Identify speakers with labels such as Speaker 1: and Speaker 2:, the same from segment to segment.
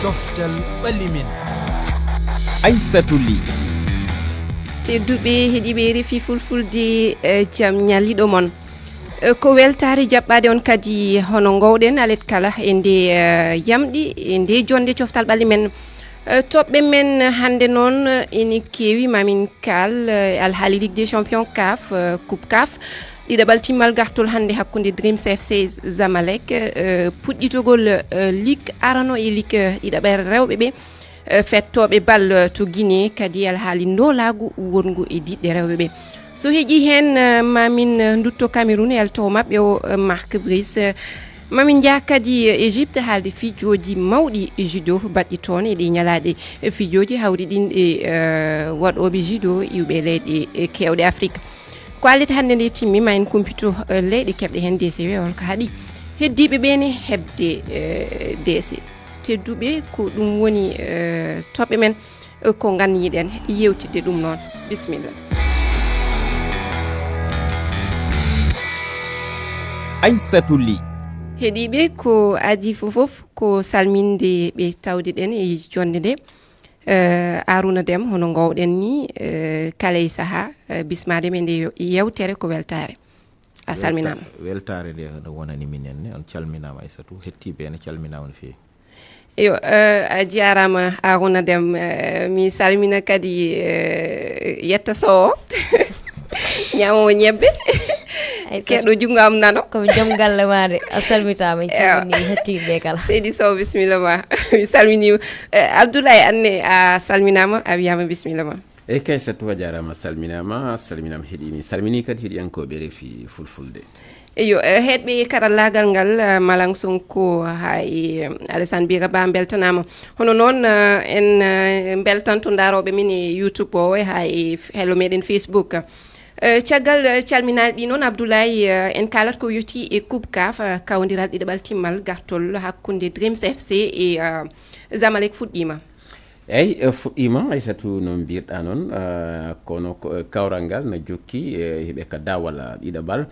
Speaker 1: joftal ɓalimen
Speaker 2: Aissatou Ly
Speaker 3: tedduɓe heeɗiɓe refi fulfulde jaam ñalliɗo mon ko weltare jaɓɓade on kadi hono gowɗen alet kala e nde yamɗi e nde jonde coftal ɓalli men toɓɓe men hande noon ene kewi mamin kal alhaali ligue des champions CAF coupe CAF ɗiɗaɓal timmal gartol hande hakkude Dreams FC Zamalek puɗɗitogol ligue arano e ligue ɗiɗaɓal rewɓe ɓe fettoɓe ball to Guinée kadi alhaali ndolagu wongu e diɗɗe rewɓe ɓe so heeƴi hen mamin dutto Cameroun e altowo mabɓe o Marc Brice mamin jaa kadi Égypte haalde fijoji mawɗi judo baɗɗi toon e ɗi ñalaɗe fijoji hawri ɗin e waɗoɓe judo iwɓe leyɗe kewɗe Afrique ko allita hande nde timmi ma en kumpito leyɗe keɓɗe hen DCW holko haaɗi heddiɓe ɓene hebde DC tedduɓe ko ɗum woni toɓɓe men ko ganniɗen yewtidde ɗum noon bisimilla
Speaker 2: Aissatou Ly
Speaker 3: heeɗiɓe ko adi fofof ko salminde ɓe tawde ɗen e jonde nde Arouna Déme hono gowɗen ni kala e saaha bismade men nde yewtere ko weltare a salminama
Speaker 4: weltare nde no wonani minenne on calminama Aissatou hettiɓe ene calminama no fewi
Speaker 3: eyo a jarama Arouna Déme mi salmina kadi yetta sowo ñamowo ñebbe keɗo jungo am nano
Speaker 5: komi joom galle made a salmitama en calmini hettiɓe kala
Speaker 3: seydi sow bisimilla ma mi salminima Abdoulaye anne a salminama a wiyama bisimilla ma
Speaker 4: eyyi kay Aissatou a jarama salminama heeɗimi salmini kadi heeɗiyankoɓe refi fulfulde
Speaker 3: eyo heɗɓe karallagal ngal Malang Sonko hay Alassane Bira Ba beltanama hono noon en beltanto daroɓe min e YouTube o hay hello meɗen Facebook caggal calminal ɗi noon Abdoulaye en kalat ko yoti e coupe CAF kawdiral ɗiɗaɓal timmal gartol hakkude Dreams FC e Zamalek fuɗɗima
Speaker 4: eyyi fuɗɗima Aissatou no mbirɗa noon kono kawral ngal no jokki heeɓe ka dawal ɗiɗaɓal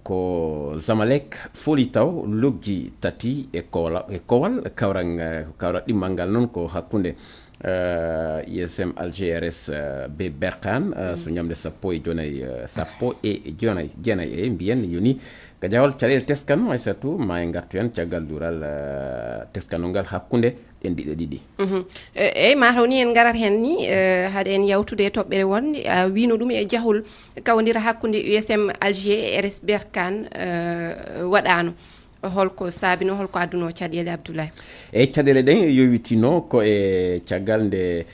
Speaker 4: ko Zamalek foli taw logji tati e kowal kawral ɗimmal ngal noon ko hakkude ISM Algers be Berkane so ñamde sappo e jeenayyi mbiyen yoni ko jawal caɗele teskano Aissatou ma en gartu hen caggal dural teskano ngal hakkude ɗen ɗiɗe ɗiɗi
Speaker 3: eyyi mataw ni en garat hen ni haade en yawtude toɓɓere wonde a wino ɗum e jahol kawdira hakkude USM Alger e RS Berkane waɗano holko saabino holko adduno caɗele Abdoulaye
Speaker 4: eyyi caɗele ɗen yowitino ko e caggal nde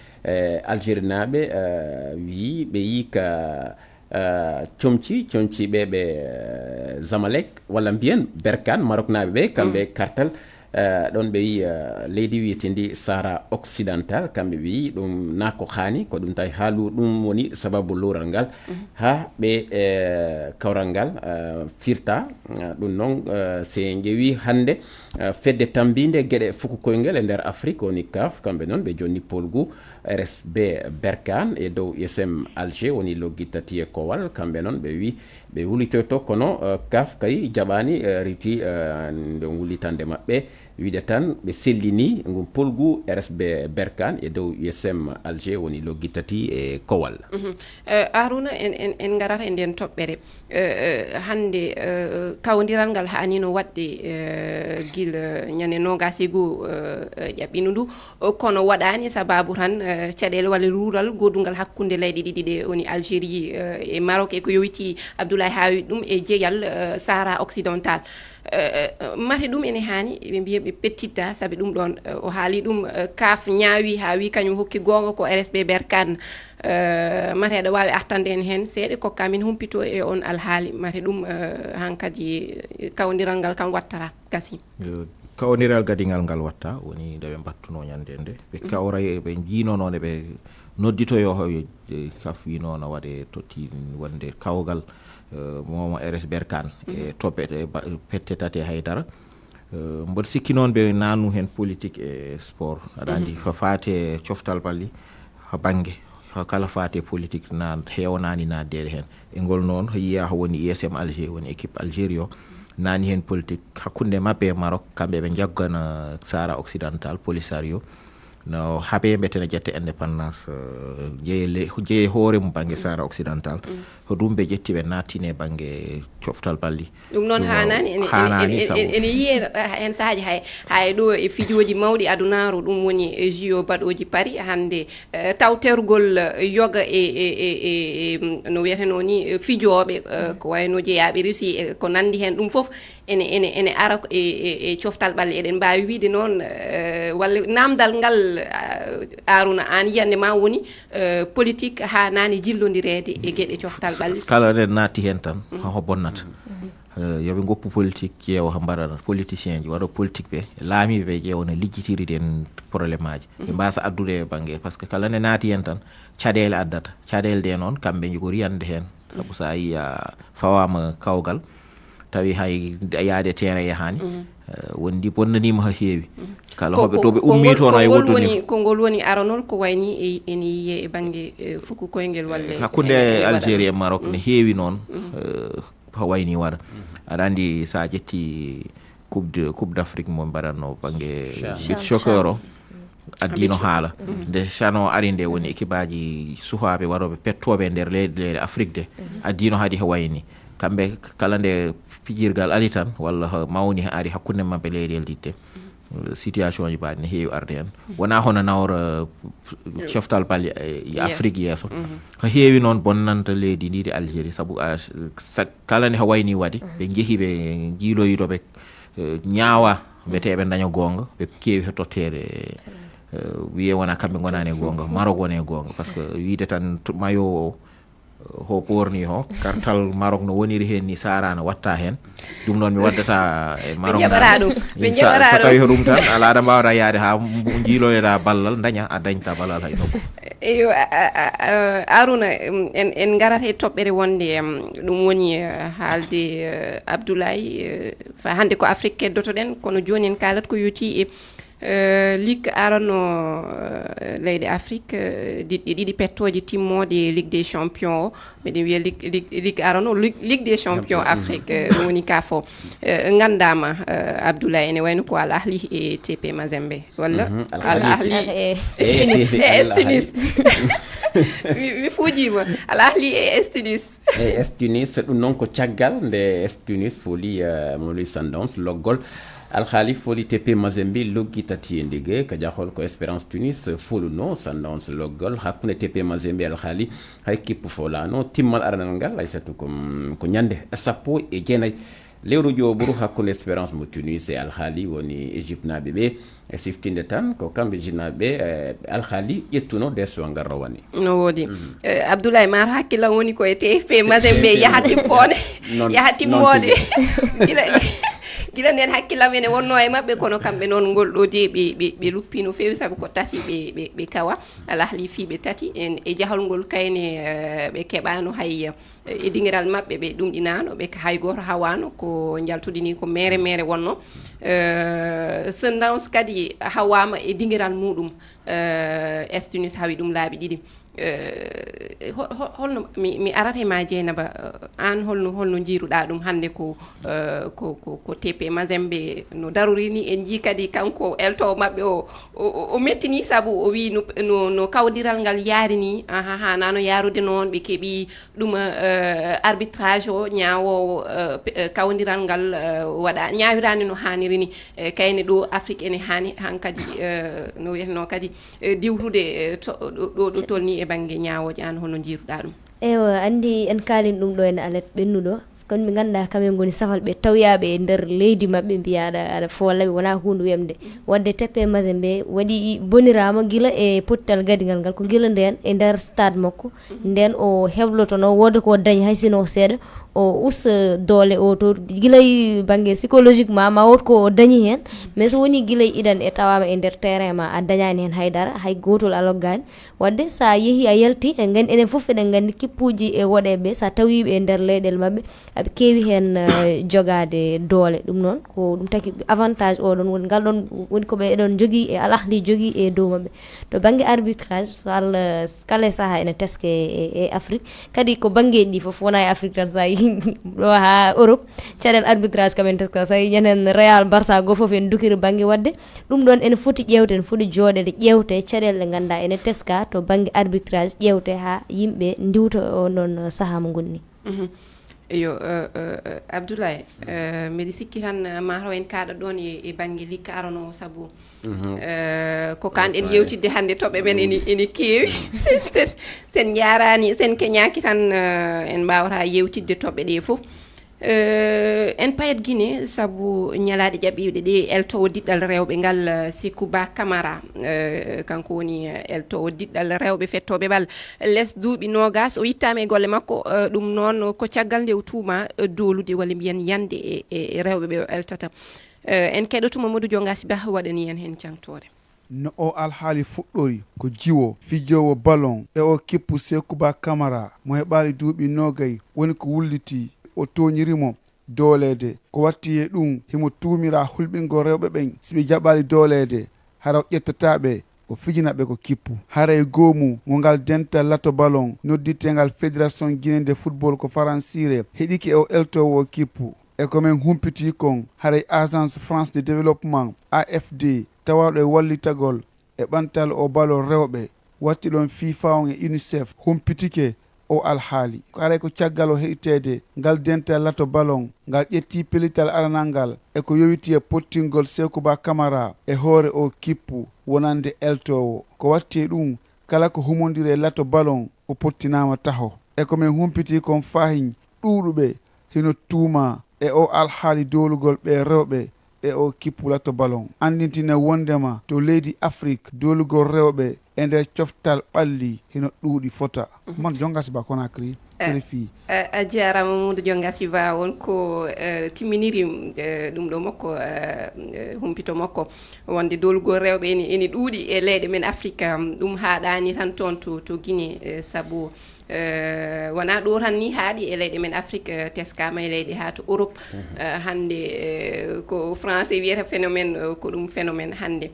Speaker 4: Algérie naɓe wi ɓe yi ka comciɓe ɓe Zamalek walla mbiyen Berkane Maroc naɓe ɓe kamɓe kartal ɗon ɓe wi leydi wiyetendi Sahara occidental kamɓe ɓe wi ɗum na ko hani ko ɗum tawi haalu ɗum woni sababu lowral ngal ha ɓe kawral ngal firta ɗum noon se ƴeewi hande fedde tambinde gueɗe fukukoyngel e nder Afrique woni CAF kamɓe noon ɓe jonni polgu RSB Berkane e dow USM Alger woni loggi tati e kowal kamɓe noon ɓe wi ɓe wulitoyto kono CAF kay jaɓani riti nde wulitande maɓɓe wiide tan ɓe sellini ngun polgu RSB Berkane e dow USM Alger woni loggi tati e kowal
Speaker 3: Arouna en garata e nden toɓɓere hande kawdiral ngal hanino wadde guila ñande nogas e goo ƴaɓɓino ndu kono waɗani sababu tan caɗele walla rural godugal hakkude leyɗe ɗiɗi ɗe woni Algérie e Maroc e ko yowiti Abdoulaye haawi ɗum e jeeyal Sahara occidental mate ɗum ene hani ɓe mbiya ɓe pettitta saabi ɗum ɗon o haali ɗum CAF ñaawi ha wi kañum hokki gonga ko RSB Berkane mate aɗa wawi artande en hen seeɗa kokka min humpito e on alhaali mate ɗum hankadi kawdiral ngal kam wattata gasi
Speaker 4: kawdiral gadigal ngal watta woni nde ɓe battuno ñande nde ɓe kawray ɓe jiinonone ɓe nodditoyo CAF wi noon waɗe totti wonde kawgal momo RS Berkane e toɓɓe pettetate haydara mboɗo sikki noon ɓe nanu hen politique e sport aɗa andi ko fate coftal balli ha banggue kala fate politique na hewnani naddede hen e ngol noon yiya woni ISM Alger woni équipe Algérie o
Speaker 1: nani hen politique hakkunde mabbe e Maroc kambe be jaggana Sahara occidental Polisario no habe mbetene jette indépendance jeeye hoore mum bange Sahara occidental ko dum be jetti be natine bange coftal balli
Speaker 3: dum non hanani en yiye en saaji hay do e fijoji mawdi adunaru dum woni JO badoji Paris hande tawtergol yoga e no wiyeteno ni fijobe ko wayno jeyabe Russie ko nandi hen dum fof ene ara e coftal balle eden baawi wiide non walla namdal ngal Aruna an yande ma woni politique ha nani jillondirede e gede coftal balle
Speaker 1: kala den nati hen tan ho bonnata yobe goppu politique jeewo ha mbarana politicien ji wado politique be laami be jeewo ne lijjitiri den problème aji be mbasa addude bange parce que kala ne nati hen tan cadele addata cadele de non kambe jogori yande hen sabu sa yi fawama kawgal tawi hay yaade terrain yahani wondi bonnanima ha heewi kala hobe to be ummi to no ay wotoni
Speaker 3: ko ngol woni aranol ko wayni eni yiye e bangi fuku koyngel walle
Speaker 1: hakkunde Algérie e Maroc ne heewi non ha wayni wara aɗa andi sa jetti coupe d'Afrique mo mbaɗatno bange beach soccer o addino haala nde chano ari nde woni équipaji suhaɓe waroɓe pettoɓe nder leyɗe Afrique de addino haadi ha wayni kamɓe kala nde pijirgal ali tan walla mawni ari hakkunde mabɓe leyɗel didde situation ji baɗi ne heewi arde hen wona hono nawra coftal balle Afrique yeeso ko heewi noon bonnanta leydi ndi de Algérie saabu kala ne ha wayni waɗi ɓe jeehi ɓe jiiloyiɗoɓe ñaawa mbeteɓe daña gonga ɓe keewi he tottere wiye wona kamɓe gonani e gonga Maroc woni e gonga par ce que wiide tan mayo ho porni ho kartal Maroc no woniri hen ni sarana watta hen dum non mi waddata e Maroc
Speaker 3: be jabara
Speaker 1: so tawi dum tan ala da mbawra yaade ha jiiloyeda ballal daña a dañta ballal hay nokku
Speaker 3: eyo Aruna en garate tobbere wonde dum woni haalde Abdoulaye fa hande ko Afrique keddoto den kono joni en kalat ko yoti Ligue arano leydi Afrique ɗiɗi pettoji timmode Ligue des Champions mbiɗen wiya Ligue arano Ligue des Champions Afrique ɗum woni ka fo gandama Abdoulaye ene wayno ko Al Ahli e TP Mazembe walla Al Ahli e Tunis mi fuujima Al Ahli e Tunis
Speaker 4: Tunis ɗum noon ko caggal nde Tunis foli Mamelodi Sundowns loggol Al Ahly foli TP Mazembe loggi tati e ndige ka jahol ko Espérance Tunis foluno Sundowns loggol hakkunde TP Mazembe Al Ahly hay kippu folano timmal aranal ngal Aissatou ko ñande sappo e jeenayi lewru joburu hakkunde Espérance mo Tunis e Al Ahly woni Égypte naɓe ɓe e siftinde tan ko kamɓe jinnaɓe Al Ahly ƴettuno deswa ngal rowani
Speaker 3: no woodi Abdoulaye mar hakkillan woni koye TP Mazembe yaha tippone yaha timmode gila nden hakkillam ene wonno e mabɓe kono kamɓe noon ngol ɗo de ɓe luppi no feewi sabu ko tati ɓe kawa Al Ahly fiiɓe tati e jahol ngol kayne ɓe keɓano hay e dingiral mabɓe ɓe ɗumɗinano ɓe hay goto hawano ko jaltudini ko mere wonno Sundowns kadi hawama e dingiral muɗum Tunis hawi ɗum laabi ɗiɗi holno mi arata ma Dieynaba an holno jiiruɗa ɗum hande ko TP Mazembe no darori ni en jii kadi kanko elto mabɓe o mettini sabu o wi no kawdiral ngal yaari ni ha nano yarude noon ɓe keeɓi ɗum arbitrage o ñaawowo kawdiral ngal waɗa ñaawirani no haniri ni kayne ɗo Afrique ene hani han kadi no wiyeteno kadi diwtude ɗo tolni e banggue ñaawoje an hono jiiruɗa ɗum
Speaker 5: ewa andi en kalin ɗum ɗo en alet ɓennuɗo kono mi ganduɗa kamen goni safal ɓe tawyaɓe e nder leydi mabɓe mbiyaɗa aɗa follaɓe wona hunde wemde wadde TP Mazembe waɗi bonirama guila e pottal gadigal ngal ko guila nden e nder stade makko nden o heblotono woda ko dañi hay sino seeɗa o usta doole o to guilay banggue psychologiquement ma wot ko dañi hen mais so woni guilay iɗan e tawama e nder terrain ma a dañani hen haydara hay gotol a loggani wadde sa yeehi a yalti en gandi enen foof eɗen gandi kippuji e woɗeɓe sa tawiɓe e nder leyɗele mabɓe aɓe keewi hen jogade doole ɗum noon ko ɗum taki avantage oɗon woni ngal ɗon woni ko ɓe ɗon jogui e Al Ahli jogui e dow mabɓe to banggue arbitrage so Allah kala saaha ene teske e Afrique kadi ko banggueji ɗi foof wona e Afrique tan sa yi ɗo ha Europe caɗel arbitrage kam en teska sa yi ñanen Real Barça go foof en dukiri banggue wadde ɗum ɗon ene foti ƴewte en foti jooɗede ƴewte caɗele ɗe ganduɗa ene teska to banggue arbitrage ƴewte ha yimɓe ndiwta o ɗon saaha mo gonni
Speaker 3: yo Abdoulaye mbiɗa sikki tan mataw en kaɗa ɗon e banggue likka arano saabu ko kanɗen yewtidde hannde toɓe men ene keewi sen jarani sen keñaki tan en mbawata yewtidde toɓɓe ɗe foof en payat Guinée saabu ñalaɗe ƴaɓiwɗe ɗe eltowo diɗɗal rewɓe ngal Sékouba Camara kanko woni eltowo diɗɗal rewɓe fettoɓe ɓal less duuɓi nogas o yittama e golle makko ɗum noon ko caggal nde o tuuma dolude walla mbiyen yande e rewɓe ɓe o eltata en keɗotuma Mamadou Diongasi Ba waɗani en hen cantore
Speaker 6: no o alhaali fuɗɗori ko jiwo fijowo ballon e o kippu Sékouba Camara mo heɓali duuɓi nogay woni ko wulliti o toñirimo doolede ko watti e ɗum himo tuumira hulɓingo rewɓe ɓen siɓe jaɓali doolede hara o ƴettataɓe o fijinaɓe ko kippu haray goomu ngo ngal dental lato ballon nodditengal fédération guinéen de football ko faransire heɗiki e o eltowo o kippu e komin humpiti kon haray agence France de développement AFD tawaɗo e wallitagol e ɓantal o balo rewɓe watti ɗon FIFA on e UNICEF humpitike o alhaali haray ko caggal o heɗitede ngal dental lato ballon ngal ƴetti pelital aranal ngal e ko yowiti e pottingol Sékouba Camara e hoore o kippu wonande eltowo ko watti ɗum kala ko humodiri e lato ballon o pottinama taho e komin humpiti kon fahin ɗuuɗuɓe hino tuuma e o alhaali dolugol ɓe rewɓe e o kippu lato ballon andintine wondema to leydi Afrique dolugol rewɓe e nder coftal ɓalli hino ɗuuɗi fota mon Diongasi Ba Conakry fi
Speaker 3: a jarama Mamadou Diongasi Ba wonko timminiri ɗum ɗo makko humpito makko wonde dolugol rewɓe ene ɗuuɗi e leyɗe men Afrique ɗum haɗani tan toon to Guinée saabu wona ɗo tan ni haaɗi e leyɗe men Afrique teskama e leyɗe ha to Europe hande ko français wiyata phénomène ko ɗum phénomène hande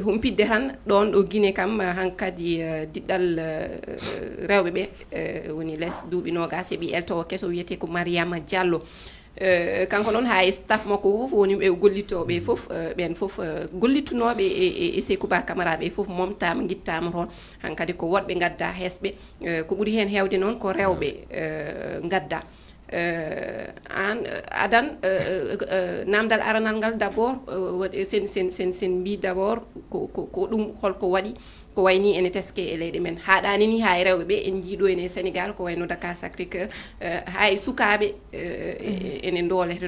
Speaker 3: humpidde tan ɗon ɗo Guinée kam hankkadi diɗɗal rewɓe ɓe woni less duuɓi nogas heeɓi eltowo keso wiyete ko Mariama Diallo kanko noon ha e staff makko fof woni ɓe gollitoɓe fof ɓen fof gollitunoɓe e Sékouba Camara ɓe fof momtama guittama toon hankkadi ko woɗɓe gadda heesɓe ko ɓuuri hen hewde noon ko rewɓe gadda an adan namdal aranal ngal d' abord sen mbi d' abord ko ɗum holko waɗi ko wayni ene teske e leyɗe men haɗani ni ha e rewɓe ɓe en jiiɗo ene Sénégal ko wayno Dakar Sacré-Cœur ha e sukaɓe ene doolete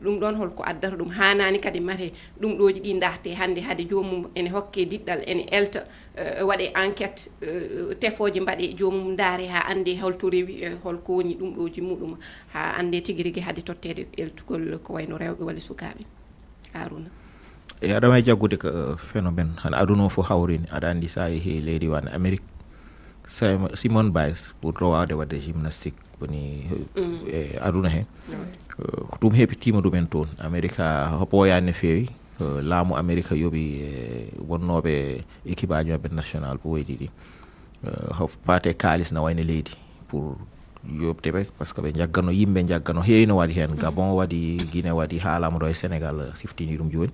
Speaker 3: ɗum ɗon holko addata ɗum hanani kadi mate ɗum ɗoji ɗi darte hande haade jomum ene hokke diɗɗal ene elta waɗe enquête tefoje mbaɗe jomum daare ha ande holto rewi holko woni ɗum ɗoji muɗum ha ande tigui rigui haade tottede eltugol ko wayno rewɓe walla sukaɓe Harouna
Speaker 1: e aɗa wawi jaggude ko phénomène han aduna o fof hawrini aɗa andi sa yeehi leydi wan Amérique Simone Biles ɓurɗo wawde wadde gymnastique woni e aduna hen ɗum heɓitima ɗumen toon Amérique ɓooyani no fewi laamu Amérique yooɓi wonnoɓe équipe aji mabɓe national ɓoyɗi ɗi paate kalis na wayno leydi pour yobde ɓe par ce que ɓe jaggano yimɓe jaggano heewi no waɗi hen Gabon waɗi Guinée waɗi haalama ɗo e Sénégal siftini ɗum joni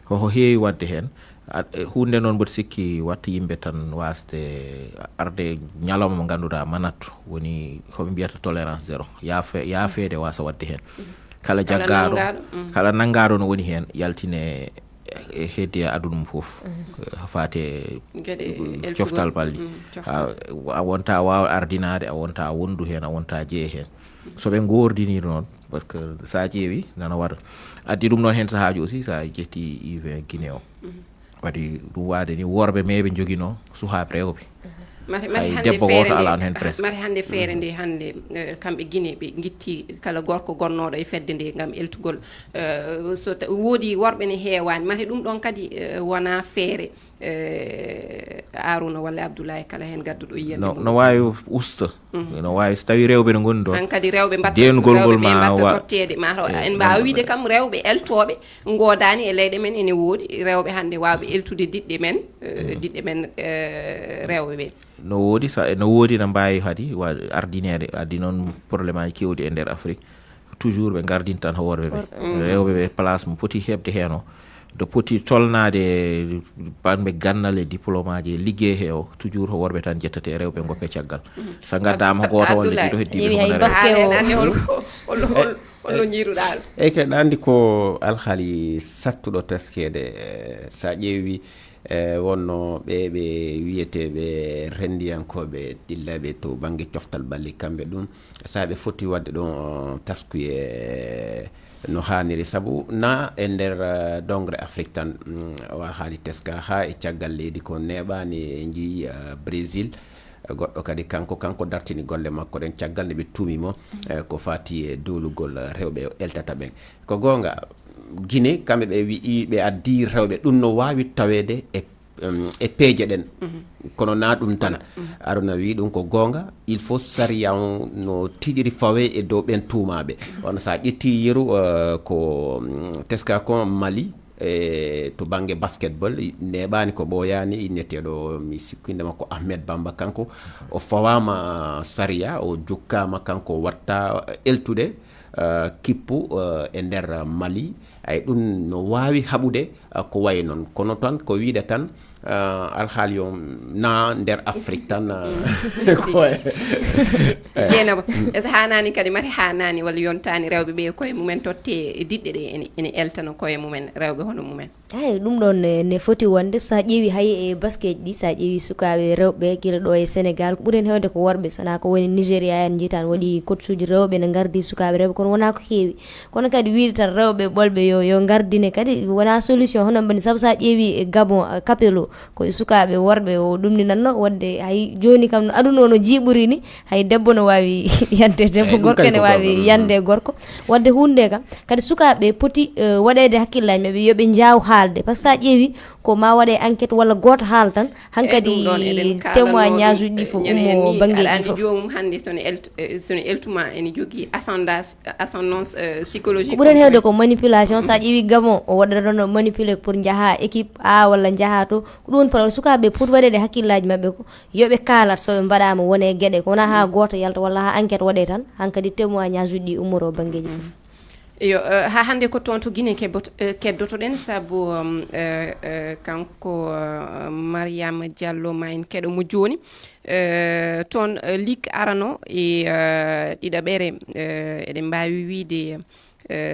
Speaker 1: koko heewi wadde hen hunde noon mboɗo sikki watta yimɓe tan wasde arde ñalawma mo ganduɗa manattu woni koɓe mbiyata tolérance zéro yaafede wasa wadde hen kala jaggaɗo kala nanggaɗo no woni hen yaltine e heddi aduna mum foof fate coftal balɗi a wonta wawa ardinade a wonta wondu hen a wonta jeeye hen soɓe gordini noon par ce que sa ƴeewi nana waɗa addi ɗum noon hen sahaji aussi sa ƴetti U20 Guinée o waɗi ɗum wade ni worɓe meɓe joguino suhaɓe rewɓe hay debbo goto ala on hen presque
Speaker 3: mari hande feere nde hande kamɓe Guinée ɓe guitti kala gorko gonnoɗo e fedde nde gam eltugol so woodi worɓe ne heewani mate ɗum ɗon kadi wona feere Arouna walla Abdoulaye kala hen gadduɗo yiyande
Speaker 1: no wawi usta no wawi so tawi rewɓe ne gondi ɗon
Speaker 3: han kadi rewɓe
Speaker 1: dengol ngol ma
Speaker 3: mbatta tottede ma en mbawa wiide kam rewɓe eltoɓe godani e leyɗe men ene woodi rewɓe hande wawɓe eltude diɗɗe men rewɓe ɓe
Speaker 1: no woodi no mbawi hadi ardinede addi noon probléme aji kewɗi e nder Afrique toujours ɓe gardinta tan howorɓe ɓe rewɓe ɓe place mo poti hebde hen o do poti tolnade banɓe gannal e diplôme aji liggey he o toujours worɓe tan jettate rewɓe goppe caggal so gaddama goto walla ɗiɗo heddiɓe
Speaker 3: holno jiiruɗa
Speaker 4: eyyi kadi andi ko alhaali sattuɗo teskede sa ƴeewi wonno ɓe wiyeteɓe rendiyankoɓe dillaɓe to banggue coftal balli kamɓe ɗum sa ɓe foti wadde ɗon taskuye no haniri sabu na e nder dongre Afrique tan wa haali teska ha e caggal leydi ko neɓani jii Brésil goɗɗo kadi kanko dartini golle makko ɗen caggal nde ɓe tuumimo ko fati e dowlugol rewɓe eltata ɓen ko gonga Guinée kamɓe ɓe wi ɓe addi rewɓe ɗum no wawi tawede e peeje ɗen kono na ɗum tan Arouna wi ɗum ko gonga il faut sariya no tiɗiri fawe e dow ɓen tuumaɓe on sa ƴetti yeru ko teska ko Mali to banggue basketball neɓani ko ɓoyani inneteɗo mi sikkinde makko Ahmed Bamba kanko o fawama sariya o jukkama kanko watta eltude kippu e nder Mali ay ɗum no wawi haɓude ko way noon kono tan ko wiide tan alhaali yo na nder Afrique tan
Speaker 3: jenaba so hanani kadi mati hanani walla yontani rewɓe ɓe koye mumen totte diɗɗe ɗe ene eltano koye mumen rewɓe hono mumen
Speaker 5: eyi ɗum ɗon ne foti wonde sa ƴeewi hay e basket ɗi sa ƴeewi sukaɓe rewɓe guila ɗo e Sénégal ko ɓuuren hewde ko worɓe sana ko woni Nigéria en jiitan waɗi coach uji rewɓe ne gardi sukaɓe rewɓe kono wona ko heewi kono kadi wiide tan rewɓe ɓolɓe yo gardine kadi wona solution hono mbani saabu sa ƴeewi Gabon Capello koye sukaɓe worɓe o ɗumninanno wadde hay joni kam no aduna o no jiiɓori ni hay debbo no wawi yande debbo gorko ne wawi yande gorko wadde hunde kam kadi sukaɓe poti waɗede hakkillaji mabɓe yoɓe jaw haalde par ce que sa ƴeewi ko ma waɗe enquête walla goto haal tan hankkadi témoignage uji ɗi fof ummo banggueji fof
Speaker 3: jomum hande sono eltuma ene jogui ascendance psychologique
Speaker 5: ɓuuren hewde ko manipulation sa ƴeewi Gabon o waɗata ɗon manipulé pour jaaha équipe A walla jaaha to ko ɗum woni sukaɓe poti waɗede hakkillaji mabɓe ko yoɓe kaalat soɓe mbaɗama wone gueɗe ko wona ha goto yalta walla ha enquête waɗe tan hankkadi témoignage uji ɗi ummoro banggueji fof
Speaker 3: yo ha hande ko toon to Guinée keddotoɗen saabu kanko Mariama Diallo ma en keɗo mo joni toon ligue arano e ɗiɗaɓere eɗen mbawi wiide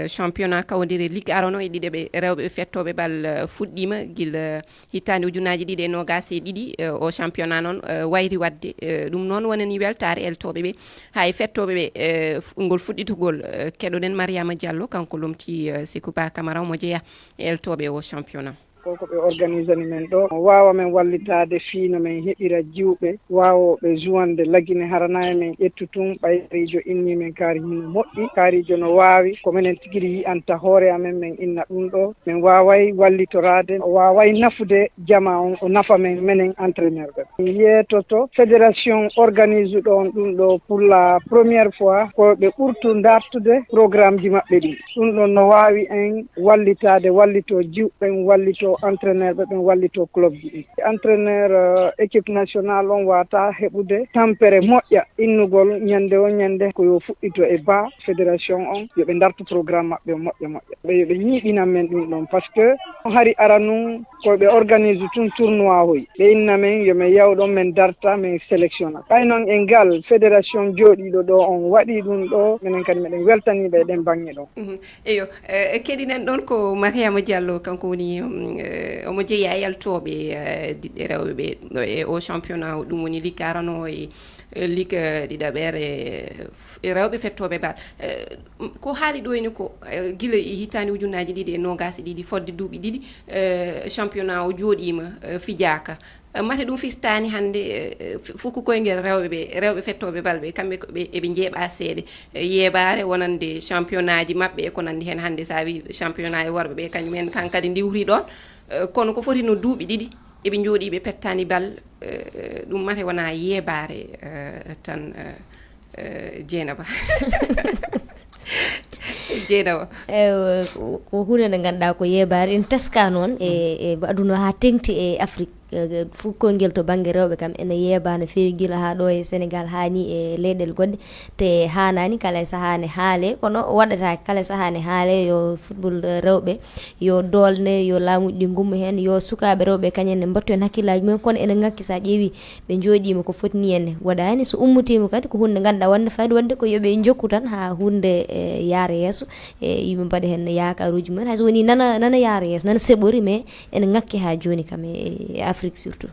Speaker 3: championnat kawdiri ligue arano e ɗiɗaɓe rewɓe fettoɓe bal fuɗɗima guila hittande ujunaji ɗiɗi e nogas e ɗiɗi o championnat noon wayri wadde ɗum noon wonani weltare eltoɓe ɓe hay fettoɓe ɓe ngol fuɗɗitugol keɗoɗen Mariama Diallo kanko lomti Sékou Ba Camara mo jeeya eltoɓe o championnat
Speaker 7: ko ɓe organisani men ɗo wawa men wallitade fiino men heɓira jiwɓe wawoɓe juwande laggine haranaye men ƴettu tun ɓayrijo inni men kaari hino moƴƴi kaarijo no wawi ko minen tigui yiyanta hoore amen men inna ɗum ɗo min waway wallitorade o waway nafude jama on o nafa men menen entraîneur ɓe yeetoto fédération organise ɗon ɗum ɗo pour la première fois ko ɓe ɓurtu dartude programme ji maɓɓe ɗi ɗum ɗon no wawi en wallitade wallito jiwɓen wallito entraîneur ɓe ɓen wallito club ji ɗi entraîneur équipe nationale on wata heɓude tampere moƴƴa innugol ñande o ñande ko yo fuɗɗito e bas fédération on yoɓe dartu programme maɓɓe moƴƴa ɓe yoɓe ñiiɓinan men ɗum ɗon par ce que hari ara nun koɓe organise tun tournoi hoy ɓe inna men yomin yawɗon min darta min sélectionna ɓay noon e ngal fédération jooɗiɗo ɗo on waɗi ɗum ɗo minen kadi meɗen weltaniɓe eɗen bange ɗon
Speaker 3: eyo keɗinen ɗon ko Mariama Diallo kanko woni omo jeeya yaltoɓe diɗɗe rewɓe ɓe e o championnat ɗum woni ligue arano e ligue ɗiɗaɓere e rewɓe fettoɓe bal ko haali ɗo ni ko guila hittani ujunaji ɗiɗi e nogas ɗiɗi fodde duuɓi ɗiɗi championnat o jooɗima fijaka mate ɗum firtani hande fukku koyngel rewɓe fettoɓe balɓe kamɓe eɓe jeeɓa seeɗe yeeɓare wonande championnat ji mabɓe e ko nandi hen hande sa wi championnat e worɓe ɓe kañumen kan kadi diwri ɗon kono ko foti no duuɓi ɗiɗi eɓe jooɗi ɓe pettani bal ɗum mate wona yeeɓare tan Dieynaba Dieynaba
Speaker 5: ko hunde nde ganduɗa ko yeeɓare en teska noon e aduna ha tengti e Afrique fukkoyngel to banggue rewɓe kam ene yeeba no feewi guila ha ɗo e Sénégal hani e leyɗele goɗɗe te hanani kala e saaha ne haale kono waɗata kala e saaha ne haale yo football rewɓe yo dolne yo laamuji ɗi gumma hen yo sukaɓe rewɓe kañen ne mbattu hen hakkillaji mumen kono ene ngakki sa ƴeewi ɓe jooɗima ko fotini henne waɗani so ummutima kadi ko hunde ganduɗa wonde fayde wadde ko yooɓe jokku tan ha hunde yaara yeeso e yimɓe mbaɗa hen yakaruji mumen hayso woni nana yaara yeeso nana seɓori mais ene ngakki ha joni kam e Afrique surtout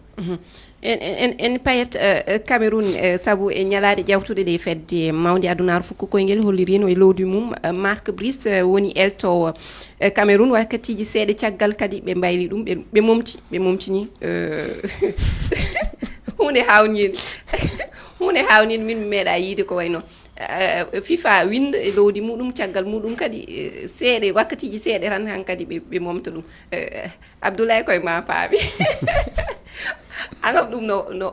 Speaker 3: en payet Cameroun sabu e ñalade jawtude ɗe fedde mawde adunaru fukko koyngel hollirino e lowdi mum Mark Brice woni elto Cameroun wakkatiji seeɗa caggal kadi ɓe mbayli ɗum ɓe momtini hunde hawnide min meeɗa yiide ko way noon FIFA winda e lowdi muɗum caggal muɗum kadi seeɗe wakkatiji seeɗe tan han kadi ɓe momta ɗum Abdoulaye koye ma paaɓi agam ɗum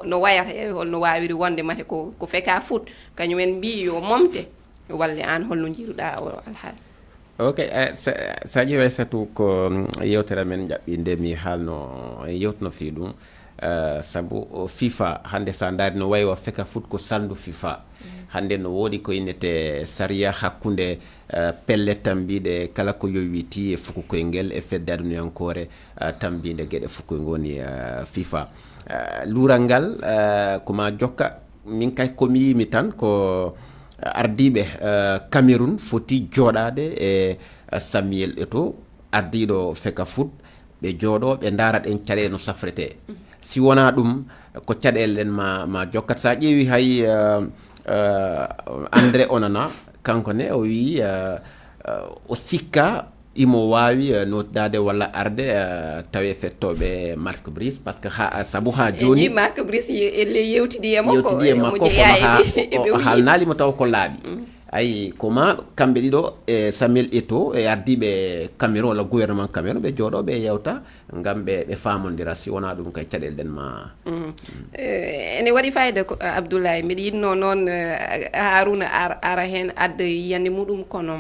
Speaker 3: no wayata e holno wawiri wonde mate ko feka foot kañumen mbi yo momte walle an holno jiiruɗa o alhaali
Speaker 4: ok sa ƴeewi satu ko yewtere men jaɓɓi nde mi haalno yewtino fi ɗum sabu FIFA hande sa daari no wayi o feka foot ko sandu FIFA hande no woodi ko innete saria hakkunde pelle tambiɗe kala ko yowiti e fuku koyngel e fedde aduniyankore tambide gueɗe fukoy ngoni FIFA luural ngal koma jokka min kay komi yimi tan ko ardiɓe Cameroun foti jooɗade e Samuel Eto'o ardiɗo feka foot ɓe jooɗo ɓe daara ɗen caɗele no safrete si wona ɗum ko caɗele ɗen ma jokkat sa ƴeewi hay André Onana kanko ne o wi o sikka imo wawi notdade walla arde tawe fettoɓe Mark Brice par ce que sabu ha joni
Speaker 3: Mark Brice elle yewtidi e makko
Speaker 4: o haalnalimo taw ko laaɓi ay koma kamɓe ɗiɗo e Samuel Eto'o e ardiɓe Cameroun walla gouvernement Cameroun ɓe jooɗo ɓe yewta ngam ɓe famodira si wona ɗum kay caɗele ɗen ma
Speaker 3: ene waɗi fayida ko Abdoulaye mbiɗa yinno noon Harouna ara hen adda yiyande muɗum kono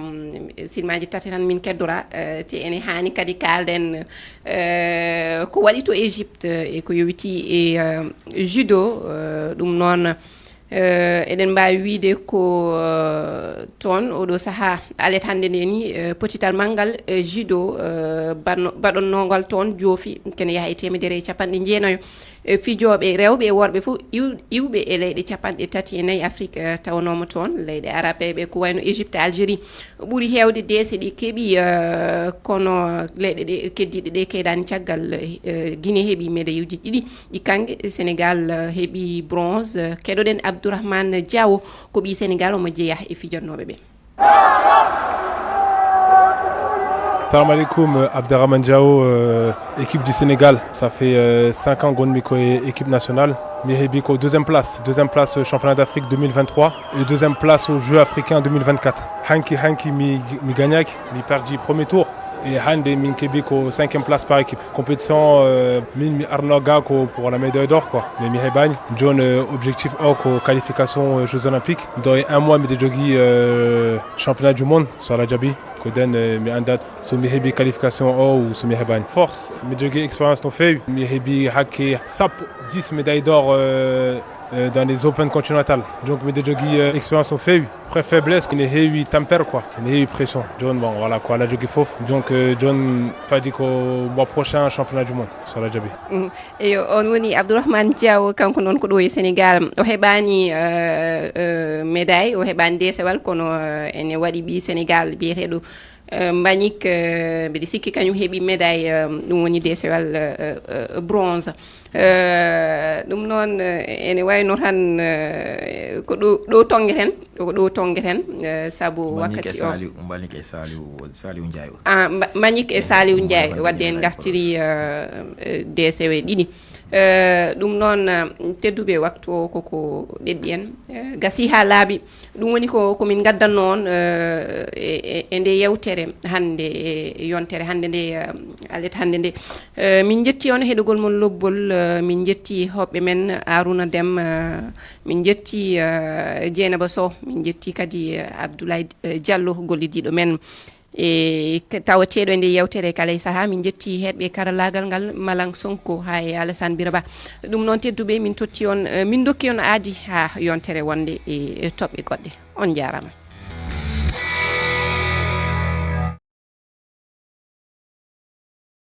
Speaker 3: silmaji tati tan min keddora te ene hani kadi kalden ko waɗi to Égypte e ko yowiti e judo ɗum noon eɗen mbawi wiide ko toon oɗo saaha alet hande nde ni potital manggal judo baɗonnogol toon joofi kene yaaha e 150 fijoɓe rewɓe e worɓe fof iwɓe e leyɗe 34 Afrique tawnoma toon leyɗe arabe ɓe ko wayno Égypte Algérie ɓuuri hewde deese ɗi keeɓi kono leyɗe ɗe keddiɗe ɗe keedani caggal Guinée heeɓi médaille uji ɗiɗi ɗi kangue Sénégal heeɓi bronze keɗoɗen Abdourahmane Diawo ko ɓi Sénégal omo jeeya e fijannoɓe ɓe
Speaker 8: Salam alaikum, Abderrahmane Diao, équipe du Sénégal. Ça fait 5 ans qu'on est équipe nationale. Mihebiko, deuxième place au championnat d'Afrique 2023 et deuxième place aux Jeux africains 2024. Hanki mi gagnac, mi perdu premier tour. Et Hande Minkebiko, 5e place par équipe. Compétition mi Arnoga pour la médaille d'or quoi. Mais mi Hebagne, John objectif au qualification Jeux Olympiques. Dans un mois mi jogi championnat du monde sur la Djabi. Koden mi andat so mi hebi qualification ou so mi hebagne force mi jogi expérience no fewi mi hebi hakke sappo 10 médailles d'or dans les Open continentales. Donc mi jogi expérience no fewi après faiblesse qui ne hewi tempère quoi ne hewi pression John bon voilà quoi la jogi fof donc John fadi ko mois prochain championnat du monde sur la Djabi
Speaker 3: et on woni Abdourahmane Diaw kanko non ko do e Sénégal o hebani médaille o hebani desewal kono ene wadi bi Sénégal biyeteɗo Mbagnick mbiɗa sikki kañum heeɓi médaille ɗum woni desewal bronze ɗum noon ene wayno tan ko ɗo tongueten ko ɗo tongueten sabu wakkati o
Speaker 1: Mbagnick e Saliou Ndiaye
Speaker 3: Mbagnick e Saliou Ndiaye wadde en gartiri DCW ɗiɗi ɗum noon tedduɓe waktu o koko ɗeɗɗi en gasi ha laaɓi ɗum woni komin gaddanno on e nde yewtere hande e yontere hande nde alet hande nde min jetti on heɗugol mon lobbol min jetti hoɓɓe men Arouna Deme min jetti Dieynaba Sow min jetti kadi Abdoulaye Diallo gollidiɗo men e tawateɗo e nde yewtere kala e saaha min jetti heɗɓe karallagal ngal Malang Sonko ha e Alassane Biraba ɗum noon tedduɓe min totti on min dokki on aadi ha yontere wonde e toɓɓe goɗɗe on jarama